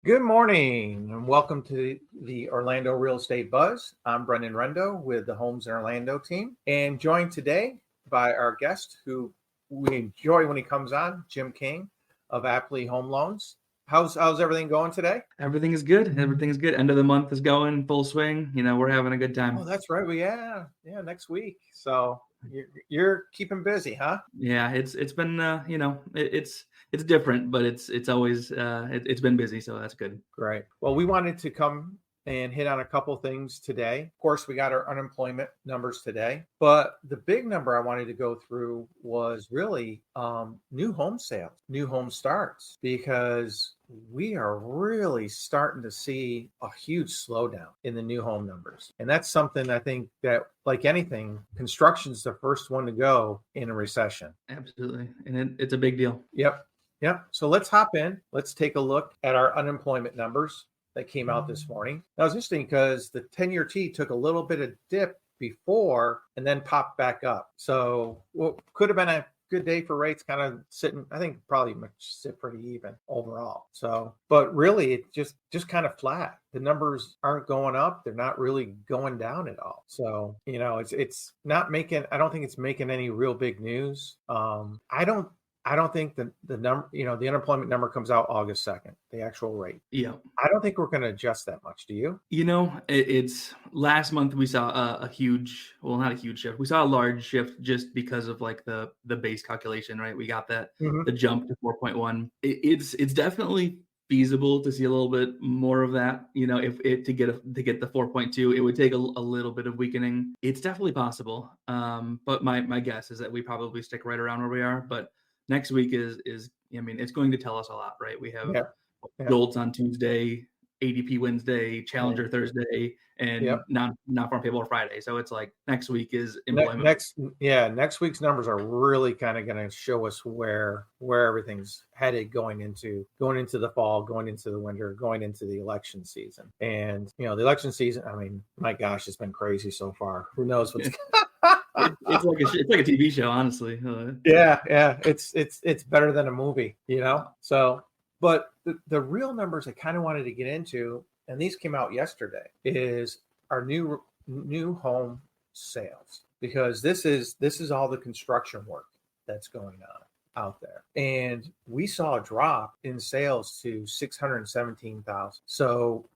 Good morning and welcome to the Orlando Real Estate Buzz. I'm Brenden Rendo with the Homes in Orlando team and joined today by our guest who we enjoy when he comes on, Jim King of Appli Home Loans. How's everything going today? Everything is good. Everything is good. End of the month is going full swing. We're having a good time. Oh, that's right. Well, yeah, next week. So you're keeping busy, huh? Yeah, it's been it's different, but it's always it's been busy, so that's good. Great. Well, we wanted to come and hit on a couple things today. Of course, we got our unemployment numbers today, but the big number I wanted to go through was really new home sales, new home starts, because we are really starting to see a huge slowdown in the new home numbers. And that's something I think that, like anything, construction's the first one to go in a recession. Absolutely. And it's a big deal. Yep. So let's hop in. Let's take a look at our unemployment numbers that came out this morning. That was interesting because the 10-year T took a little bit of dip before and then popped back up. So what could have been a good day for rates, kind of sitting, I think probably sit pretty even overall. So, but really it just kind of flat. The numbers aren't going up. They're not really going down at all. So, it's not making, I don't think it's making any real big news. I don't think the number, the unemployment number comes out August 2nd, the actual rate. Yeah. I don't think we're going to adjust that much. Do you? It's last month we saw a huge, well, not a huge shift. We saw a large shift just because of like the base calculation, right? We got that the jump to 4.1. It's definitely feasible to see a little bit more of that. To get the 4.2, it would take a little bit of weakening. It's definitely possible. But my guess is that we probably stick right around where we are. But next week is it's going to tell us a lot, right? We have JOLTS on Tuesday, ADP Wednesday, Challenger Thursday, and non-farm payroll Friday. So it's like next week is employment. Next week's numbers are really kind of going to show us where everything's headed going into the fall, going into the winter, going into the election season. And the election season, I mean, my gosh, it's been crazy so far. Who knows what's it's like a TV show, honestly. Yeah, it's better than a movie, So, but the real numbers I kind of wanted to get into, and these came out yesterday, is our new home sales, because this is all the construction work that's going on out there. And we saw a drop in sales to 617,000. So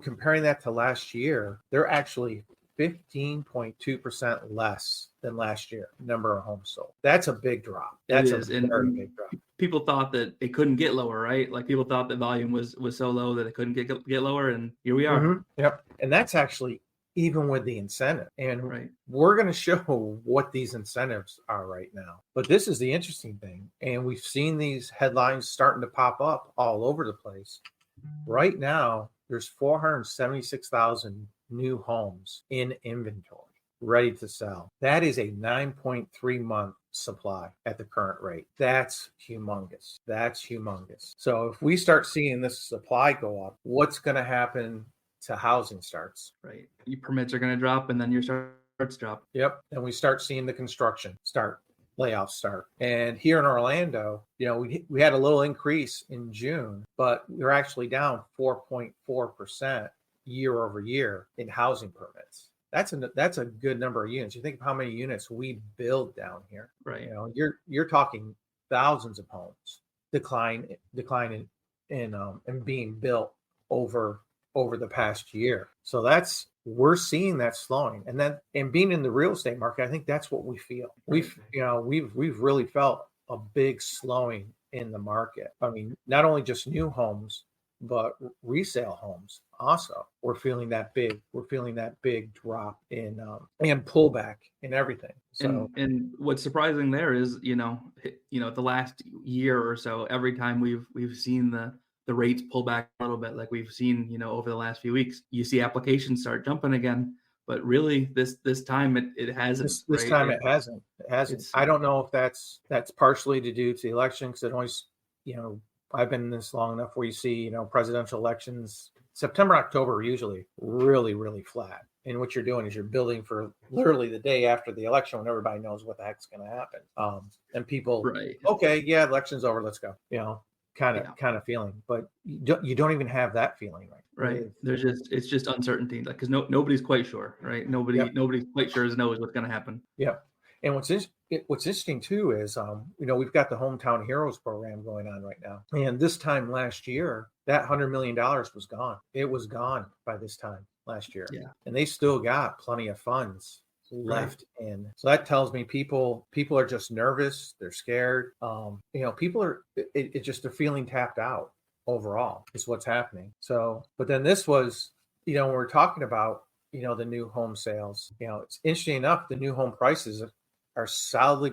comparing that to last year, they're actually 15.2% less than last year, number of homes sold. That's a big drop. That's a very big drop. People thought that it couldn't get lower, right? Like people thought that volume was so low that it couldn't get lower, and here we are. Mm-hmm. Yep. And that's actually even with the incentive. And we're going to show what these incentives are right now. But this is the interesting thing. And we've seen these headlines starting to pop up all over the place. Right now, there's 476,000 new homes in inventory ready to sell. That is a 9.3 month supply at the current rate. That's humongous. So if we start seeing this supply go up, what's going to happen to housing starts? Right. Your permits are going to drop, and then your starts drop. Yep. And we start seeing the construction layoffs start. And here in Orlando, we had a little increase in June, but we're actually down 4.4% year over year in housing permits. That's a good number of units. You think of how many units we build down here, right? You're talking thousands of homes decline in being built over the past year. So we're seeing that slowing, and being in the real estate market, I think that's what we feel. We've really felt a big slowing in the market. I mean, not only just new homes, but resale homes also. We're feeling that big drop in and pullback in everything. So and what's surprising there is the last year or so, every time we've seen the rates pull back a little bit, like we've seen over the last few weeks, you see applications start jumping again. But really, this time it hasn't. This time it hasn't. I don't know if that's partially to do to the election, because it always, I've been in this long enough where you see, presidential elections, September, October are usually really, really flat. And what you're doing is you're building for literally the day after the election, when everybody knows what the heck's going to happen. And people, okay, yeah, election's over, let's go. kind of feeling, but you don't even have that feeling, right. It's just uncertainty, like, because nobody's quite sure, right? Nobody's quite sure knows what's going to happen. Yep. And what's interesting too is, we've got the Hometown Heroes program going on right now. And this time last year, that $100 million was gone. It was gone by this time last year. Yeah. And they still got plenty of funds left in. So that tells me people are just nervous. They're scared. People are, it just, they're feeling tapped out overall is what's happening. So, but then this was, when we're talking about, the new home sales, it's interesting enough, the new home prices are solidly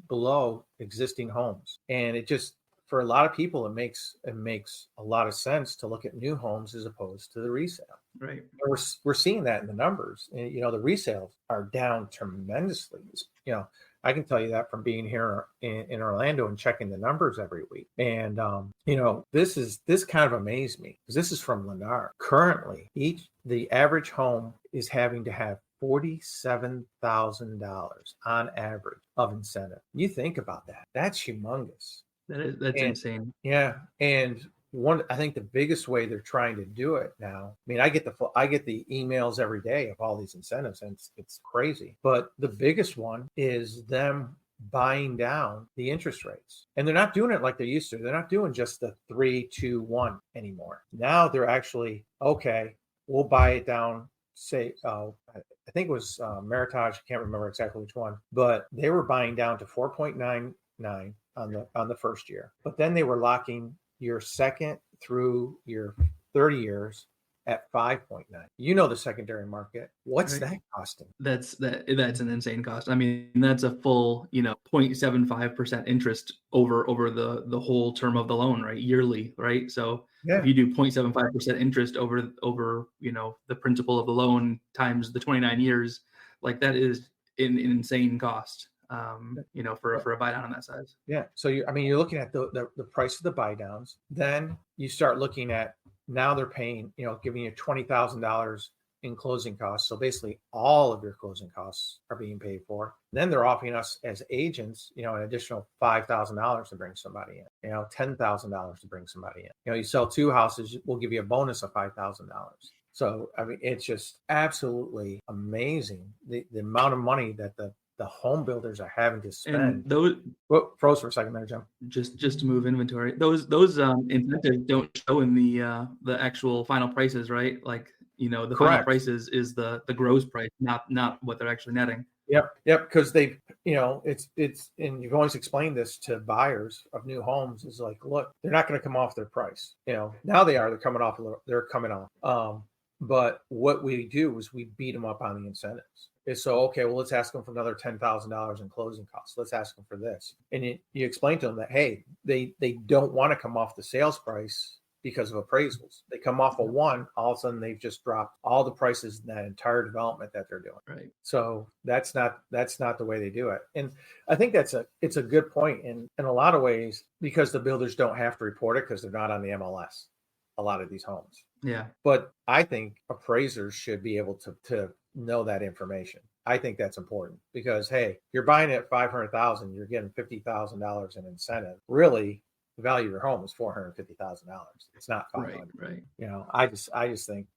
below existing homes. And it just, for a lot of people, it makes a lot of sense to look at new homes as opposed to the resale. Right. And we're seeing that in the numbers. And, the resales are down tremendously. I can tell you that from being here in Orlando and checking the numbers every week. And, this kind of amazed me because this is from Lennar. Currently, the average home is having to have $47,000 on average of incentive. You think about that. That's humongous. That's insane. Yeah. And I think the biggest way they're trying to do it now, I mean, I get the emails every day of all these incentives, and it's crazy. But the biggest one is them buying down the interest rates. And they're not doing it like they used to. They're not doing just the 3, 2, 1 anymore. Now they're actually, okay, we'll buy it down. Say, I think it was Meritage. I can't remember exactly which one, but they were buying down to 4.99 on the first year. But then they were locking your second through your 30 years at 5.9. The secondary market. What's that costing? That's an insane cost. I mean, that's a full, 0.75% interest over the whole term of the loan, right? Yearly, right? So if you do 0.75% interest over the principal of the loan times the 29 years, like that is an insane cost. For a buy down on that size. Yeah. So you're looking at the price of the buy downs. Then you start looking at, now they're paying, giving you $20,000 in closing costs. So basically all of your closing costs are being paid for. Then they're offering us as agents, an additional $5,000 to bring somebody in, $10,000 to bring somebody in. You sell 2 houses, we'll give you a bonus of $5,000. So, it's just absolutely amazing the amount of money that the home builders are having to spend. And those froze for a second there, Jim. Just to move inventory. Those incentives don't show in the actual final prices, right? Like, the Correct. Final prices is the gross price, not what they're actually netting. Yep. Because they, it's and you've always explained this to buyers of new homes is like, look, they're not going to come off their price. Now they're coming off a little. They're coming off. But what we do is we beat them up on the incentives. So, okay, well, let's ask them for another $10,000 in closing costs. Let's ask them for this. And you explain to them that, hey, they don't want to come off the sales price because of appraisals. They come off of one, all of a sudden they've just dropped all the prices in that entire development that they're doing. Right. So that's not the way they do it. And I think it's a good point in a lot of ways, because the builders don't have to report it because they're not on the MLS, a lot of these homes. Yeah. But I think appraisers should be able to know that information. I think that's important because, hey, you're buying it at $500,000, you're getting $50,000 in incentive. Really, the value of your home is $450,000. It's not $500,000. Right. I just think,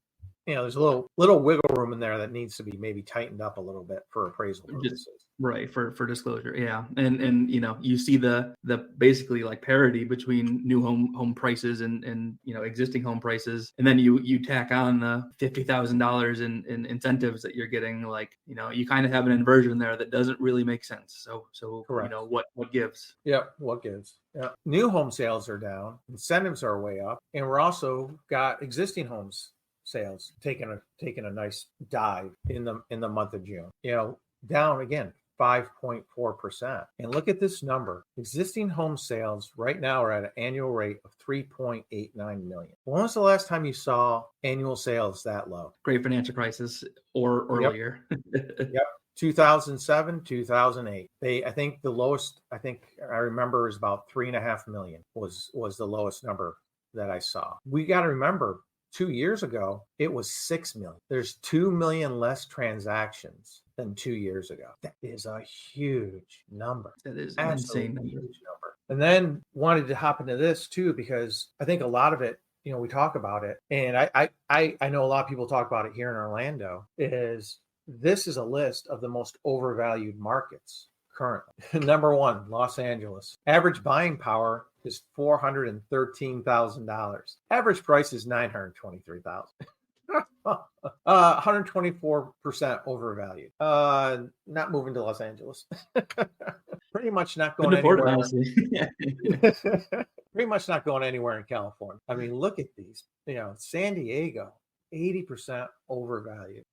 there's a little wiggle room in there that needs to be maybe tightened up a little bit for appraisal purposes. Right, for disclosure. Yeah. And you see the basically like parity between new home prices and existing home prices. And then you tack on the $50,000 in incentives that you're getting, like, you kind of have an inversion there that doesn't really make sense. So Correct. What gives? Yeah, what gives? Yeah. New home sales are down, incentives are way up, and we're also got existing homes sales taking a nice dive in the month of June. Down again 5.4%. And look at this number. Existing home sales right now are at an annual rate of 3.89 million. When was the last time you saw annual sales that low? Great financial crisis or earlier. Yep. 2007, 2008. I think the lowest I remember is about 3.5 million was the lowest number that I saw. We got to remember, 2 years ago, it was 6 million. There's 2 million less transactions than 2 years ago. That is a huge number. That is an insane number. Huge number. And then wanted to hop into this too, because I think a lot of it, we talk about it, and I know a lot of people talk about it here in Orlando, this is a list of the most overvalued markets currently. Number one, Los Angeles. Average buying power is $413,000. Average price is $923,000. 124% overvalued. Not moving to Los Angeles. Pretty much not going anywhere. Pretty much not going anywhere in California. I mean, look at these. San Diego, 80% overvalued.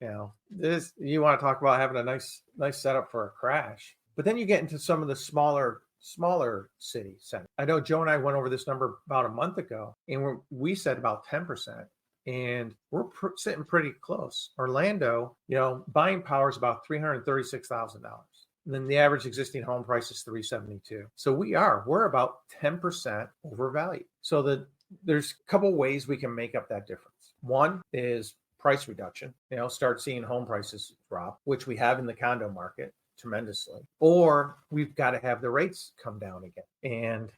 This, you want to talk about having a nice setup for a crash. But then you get into some of the smaller city centers. I know Joe and I went over this number about a month ago, and we said about 10%. And we're sitting pretty close. Orlando, buying power is about $336,000. And then the average existing home price is $372,000. So we're about 10% overvalued. So there's a couple ways we can make up that difference. One is price reduction. Start seeing home prices drop, which we have in the condo market tremendously, or we've got to have the rates come down again. And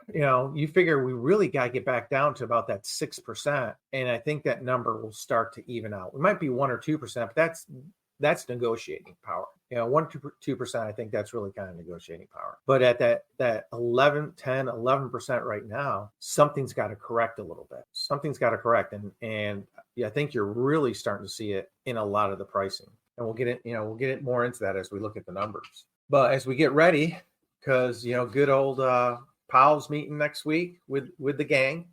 you figure we really got to get back down to about that 6%, and I think that number will start to even out. It might be 1 or 2%, but that's negotiating power. 1-2%, I think that's really kind of negotiating power. But at that 11% right now, something's got to correct a little bit. Something's got to correct, and I think you're really starting to see it in a lot of the pricing. And we'll get it more into that as we look at the numbers. But as we get ready, because good old Powell's meeting next week with the gang.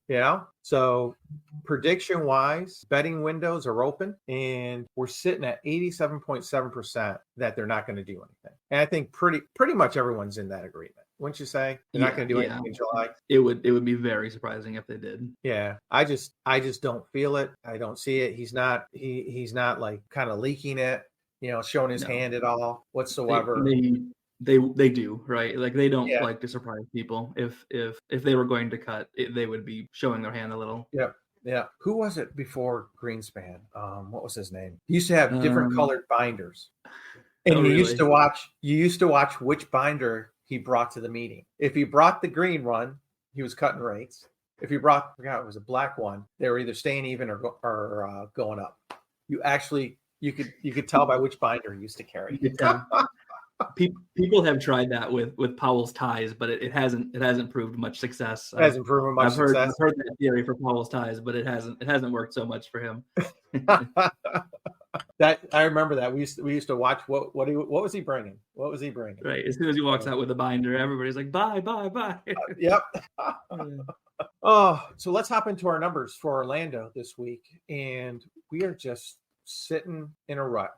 So prediction wise, betting windows are open, and we're sitting at 87.7% that they're not going to do anything. And I think pretty much everyone's in that agreement. Wouldn't you say? They're not going to do anything in July. It would be very surprising if they did. Yeah, I just don't feel it. I don't see it. He's not like kind of leaking it. Showing his hand at all whatsoever. They do, right? Like they don't like to surprise people. If they were going to cut, they would be showing their hand a little. Yeah. Who was it before Greenspan? What was his name? He used to have different colored binders, and you used to watch which binder he brought to the meeting. If he brought the green one, he was cutting rates. If he brought, I forgot, it was a black one, they were either staying even or going up. You could tell by which binder he used to carry. People have tried that with Powell's ties, but it hasn't proved much success. I've heard that theory for Powell's ties, but it hasn't worked so much for him. That I remember that we used to watch what was he bringing? What was he bringing? Right. As soon as he walks out with a binder, everybody's like, bye. Yep. So let's hop into our numbers for Orlando this week, and we are just sitting in a rut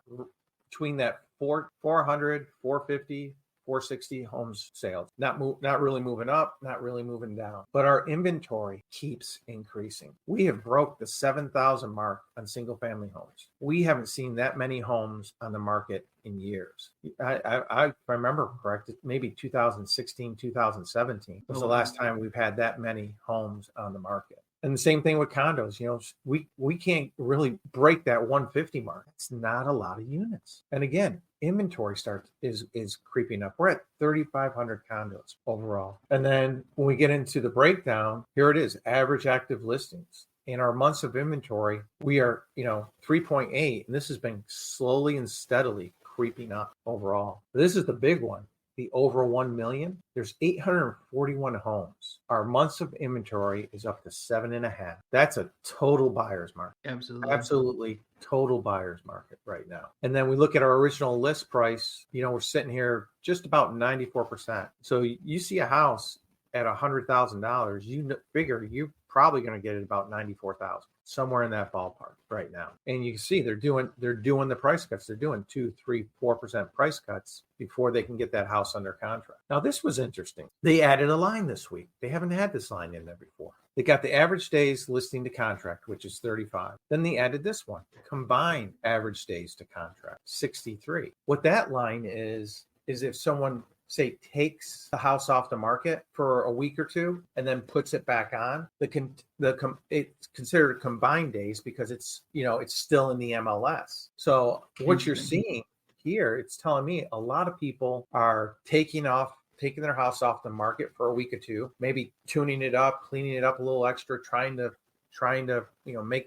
between that 400, 450, 460 homes sales. Not really moving up, not really moving down. But our inventory keeps increasing. We have broke the 7,000 mark on single family homes. We haven't seen that many homes on the market in years. If I remember correct, maybe 2016, 2017 was the last time we've had that many homes on the market. And the same thing with condos. We can't really break that 150 mark. It's not a lot of units. And again, inventory is creeping up. We're at 3,500 condos overall. And then when we get into the breakdown, here it is, average active listings. In our months of inventory, we are 3.8, and this has been slowly and steadily creeping up overall. This is the big one. The over 1 million, there's 841 homes. Our months of inventory is up to 7.5. That's a total buyer's market. Absolutely total buyer's market right now. And then we look at our original list price, we're sitting here just about 94%. So you see a house at $100,000, you figure you're probably going to get it about 94,000. Somewhere in that ballpark right now. And you can see they're doing the price cuts. They're doing 2, 3, 4% price cuts before they can get that house under contract. Now, this was interesting. They added a line this week. They haven't had this line in there before. They got the average days listing to contract, which is 35. Then they added this one, combined average days to contract, 63. What that line is if someone, say, takes the house off the market for a week or two and then puts it back on, it's considered combined days because it's still in the MLS. So what you're seeing here, it's telling me a lot of people are taking off taking their house off the market for a week or two, maybe tuning it up, cleaning it up a little extra, trying to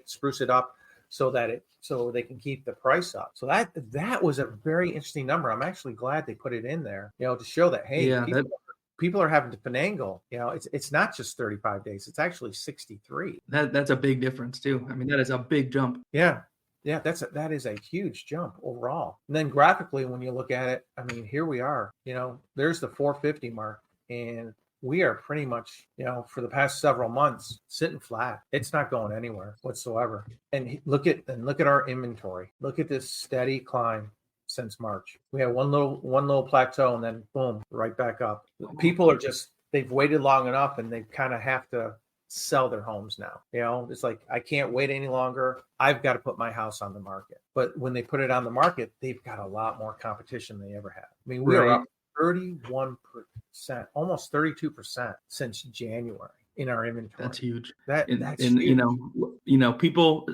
spruce it up so they can keep the price up. So that was a very interesting number. I'm actually glad they put it in there, to show that, hey, people are having to finagle. It's not just 35 days. It's actually 63. That's a big difference too. I mean, that is a big jump. Yeah. Yeah, that is a huge jump overall. And then graphically, when you look at it, I mean, here we are, there's the 450 mark, and we are pretty much, for the past several months sitting flat. It's not going anywhere whatsoever. And look at our inventory. Look at this steady climb since March. We had one little plateau, and then boom, right back up. People are they've waited long enough, and they kind of have to sell their homes now. It's like, I can't wait any longer. I've got to put my house on the market. But when they put it on the market, they've got a lot more competition than they ever have. I mean, we are up 31%, almost 32% since January in our inventory. That's huge. That's huge. People,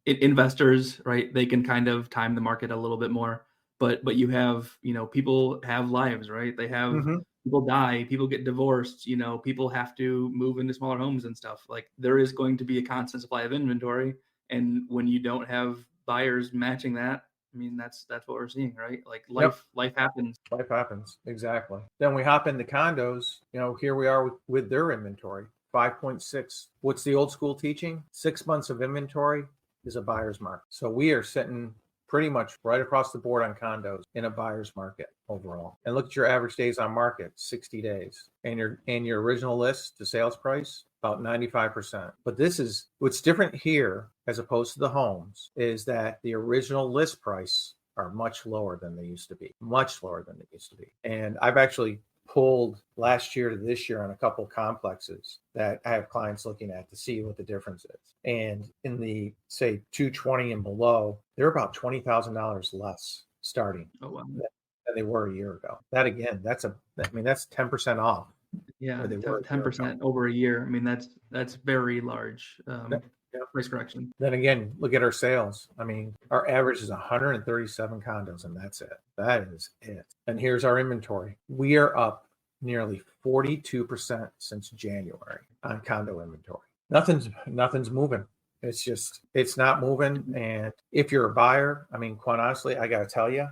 investors, right? They can kind of time the market a little bit more, but you have, people have lives, right? They have people die, people get divorced, people have to move into smaller homes and stuff. Like, there is going to be a constant supply of inventory. And when you don't have buyers matching that, I mean, that's what we're seeing, right? Like, life happens. Life happens. Exactly. Then we hop into condos, here we are with their inventory, 5.6. What's the old school teaching? 6 months of inventory is a buyer's market. So we are sitting pretty much right across the board on condos in a buyer's market overall. And look at your average days on market, 60 days. And your original list to sales price, about 95%. But this is what's different here as opposed to the homes, is that the original list price are much lower than they used to be. And I've actually pulled last year to this year on a couple complexes that I have clients looking at to see what the difference is. And in the, say, 220 and below, they're about $20,000 less starting than they were a year ago. That, again, that's 10% off. Yeah, 10% over a year. I mean, that's very large price correction. Then again, look at our sales. I mean, our average is 137 condos, and that's it. That is it. And here's our inventory. We are up nearly 42% since January on condo inventory. Nothing's moving. It's not moving. And if you're a buyer, I mean, quite honestly, I got to tell you,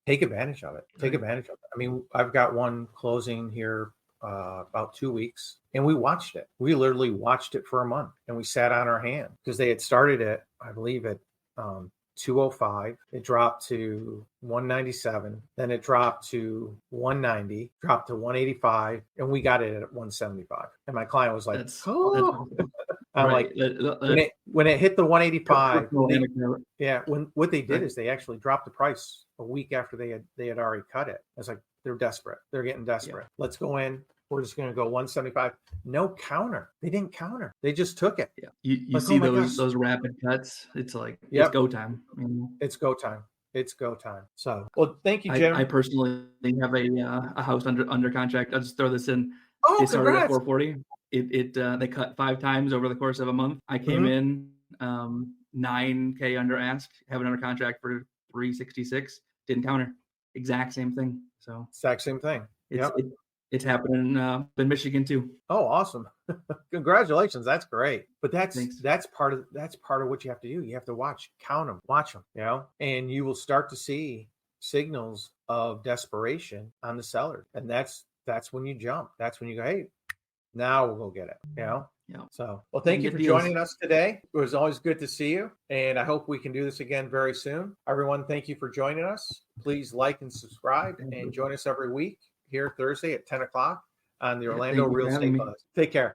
take advantage of it. I mean, I've got one closing here about 2 weeks, and we watched it. We literally watched it for a month, and we sat on our hand because they had started it, I believe, at 205. It dropped to 197. Then it dropped to 190, dropped to 185, and we got it at 175. And my client was like, I'm like, when it hit the 185, when what they did is they actually dropped the price a week after they had already cut it. I was like, they're desperate. They're getting desperate. Yeah. Let's go in. We're just going to go 175. No counter. They didn't counter. They just took it. Yeah. You see those rapid cuts. It's like, it's go time. It's go time. It's go time. So, well, thank you, Jim. I personally have a house under contract. I'll just throw this in. Oh, they started at 440. They cut 5 times over the course of a month. I came in $9K under ask, have it under contract for 366. Didn't counter. Exact same thing. So exact same thing. It's happening in Michigan too. Oh, awesome! Congratulations. That's great. But that's part of what you have to do. You have to count them, watch them. And you will start to see signals of desperation on the seller, and that's when you jump. That's when you go, hey, now we'll go get it. Yeah. So, well, thank you for joining us today. It was always good to see you, and I hope we can do this again very soon. Everyone, thank you for joining us. Please like and subscribe, and join us every week here Thursday at 10 o'clock on the Orlando Real Estate Buzz. Take care.